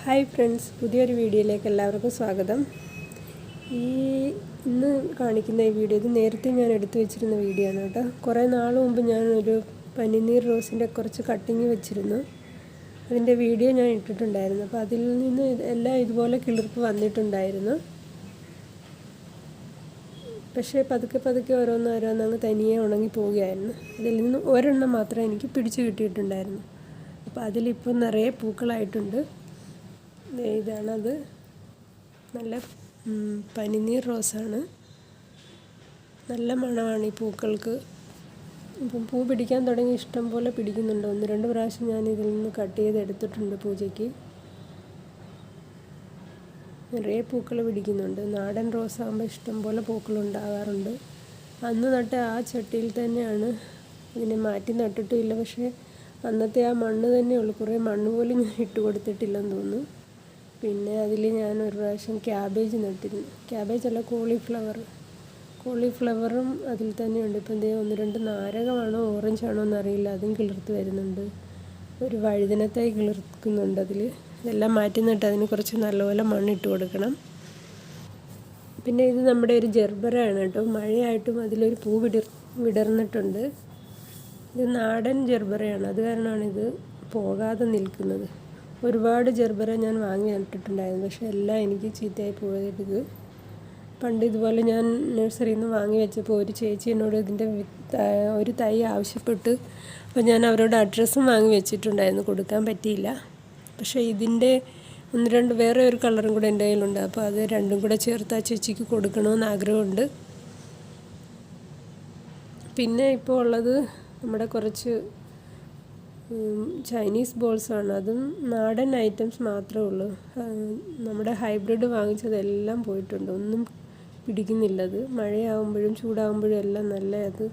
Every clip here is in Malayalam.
ഹായ് ഫ്രണ്ട്സ്, പുതിയൊരു വീഡിയോയിലേക്ക് എല്ലാവർക്കും സ്വാഗതം. ഇന്ന് കാണിക്കുന്ന ഈ വീഡിയോ ഇത് നേരത്തെ ഞാൻ എടുത്തു വെച്ചിരുന്ന വീഡിയോ ആണ് കേട്ടോ. കുറേ നാൾ മുമ്പ് ഞാനൊരു പനിനീർ റോസിൻ്റെ കുറച്ച് കട്ടിങ് വെച്ചിരുന്നു. അതിൻ്റെ വീഡിയോ ഞാൻ ഇട്ടിട്ടുണ്ടായിരുന്നു. അപ്പോൾ അതിൽ നിന്ന് എല്ലാം ഇതുപോലെ കിളിർപ്പ് വന്നിട്ടുണ്ടായിരുന്നു. പക്ഷേ പതുക്കെ ഓരോന്നങ്ങ് തനിയെ ഉണങ്ങി പോവുകയായിരുന്നു. അതിൽ നിന്ന് ഒരെണ്ണം മാത്രമേ എനിക്ക് പിടിച്ചു കിട്ടിയിട്ടുണ്ടായിരുന്നു. അപ്പോൾ അതിലിപ്പോൾ നിറയെ പൂക്കളായിട്ടുണ്ട്. ഇതാണത്. നല്ല പനിനീർ റോസാണ്. നല്ല മണമാണ് ഈ പൂക്കൾക്ക്. ഇപ്പം പൂ പിടിക്കാൻ തുടങ്ങി ഇഷ്ടം പോലെ പിടിക്കുന്നുണ്ട്. 1-2 പ്രാവശ്യം ഞാൻ ഇതിൽ നിന്ന് കട്ട് ചെയ്ത് എടുത്തിട്ടുണ്ട് പൂജയ്ക്ക്. നിറയെ പൂക്കൾ പിടിക്കുന്നുണ്ട്. നാടൻ റോസാകുമ്പോൾ ഇഷ്ടം പോലെ പൂക്കളുണ്ടാകാറുണ്ട്. അന്ന് നട്ട ആ ചട്ടിയിൽ തന്നെയാണ്. ഇതിനെ മാറ്റി നട്ടിട്ടുമില്ല. പക്ഷേ അന്നത്തെ ആ മണ്ണ് തന്നെയുള്ളൂ. കുറേ മണ്ണ് പോലും ഞാൻ ഇട്ട് കൊടുത്തിട്ടില്ലെന്ന് തോന്നുന്നു. പിന്നെ അതിൽ ഞാൻ ഒരു പ്രാവശ്യം ക്യാബേജ് നട്ടിരുന്നു. ക്യാബേജല്ല, കോളിഫ്ലവറും അതിൽ തന്നെയുണ്ട്. ഇപ്പം 1-2 നാരകമാണോ ഓറഞ്ചാണോ എന്നറിയില്ല, അതും കിളിർത്ത് വരുന്നുണ്ട്. ഒരു വഴുതനത്തൈ കിളിർക്കുന്നുണ്ട് അതിൽ. ഇതെല്ലാം മാറ്റി നട്ട് അതിന് കുറച്ച് നല്ലപോലെ മണ്ണിട്ട് കൊടുക്കണം. പിന്നെ ഇത് നമ്മുടെ ഒരു ജെർബറയാണ് കേട്ടോ. മഴയായിട്ടും അതിലൊരു പൂ വിടർന്നിട്ടുണ്ട്. ഇത് നാടൻ ജെർബറയാണ്, അത് കാരണമാണ് ഇത് പോകാതെ നിൽക്കുന്നത്. ഒരുപാട് ജെർബറ ഞാൻ വാങ്ങി നട്ടിട്ടുണ്ടായിരുന്നു. പക്ഷേ എല്ലാം എനിക്ക് ചീത്തയായി പോയത്. പണ്ട് ഇതുപോലെ ഞാൻ നഴ്സറിയിൽ നിന്ന് വാങ്ങി വെച്ചപ്പോൾ ഒരു ചേച്ചി എന്നോട് ഇതിൻ്റെ ഒരു തൈ ആവശ്യപ്പെട്ടു. അപ്പോൾ ഞാൻ അവരോട് അഡ്രസ്സും വാങ്ങി വെച്ചിട്ടുണ്ടായിരുന്നു. കൊടുക്കാൻ പറ്റിയില്ല. പക്ഷേ ഇതിൻ്റെ 1-2 വേറെ ഒരു കളറും കൂടെ എൻ്റെ കയ്യിലുണ്ട്. അപ്പോൾ അത് രണ്ടും കൂടെ ചേർത്ത് ആ ചേച്ചിക്ക് കൊടുക്കണമെന്ന് ആഗ്രഹമുണ്ട്. പിന്നെ ഇപ്പോൾ ഉള്ളത് നമ്മുടെ കുറച്ച് ചൈനീസ് ബോൾസാണ്. അതും നാടൻ ഐറ്റംസ് മാത്രമേ ഉള്ളൂ. നമ്മുടെ ഹൈബ്രിഡ് വാങ്ങിച്ചതെല്ലാം പോയിട്ടുണ്ട്. ഒന്നും പിടിക്കുന്നില്ല. അത് മഴയാകുമ്പോഴും ചൂടാകുമ്പോഴും എല്ലാം അത്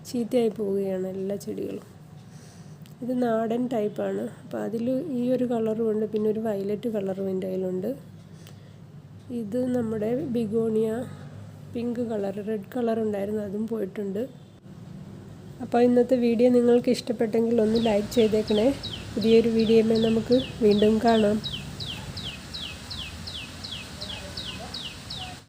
ചീത്തയായി പോവുകയാണ് എല്ലാ ചെടികളും. ഇത് നാടൻ ടൈപ്പാണ്. അപ്പോൾ അതിൽ ഈ ഒരു കളറും ഉണ്ട്. പിന്നെ ഒരു വയലറ്റ് കളറും എൻ്റെ കയ്യിലുണ്ട്. ഇത് നമ്മുടെ begonia pink colour, red colour ഉണ്ടായിരുന്നു, അതും പോയിട്ടുണ്ട്. അപ്പോൾ ഇന്നത്തെ വീഡിയോ നിങ്ങൾക്ക് ഇഷ്ടപ്പെട്ടെങ്കിൽ ഒന്ന് ലൈക്ക് ചെയ്തേക്കണേ. പുതിയൊരു വീഡിയോയുമായി നമുക്ക് വീണ്ടും കാണാം.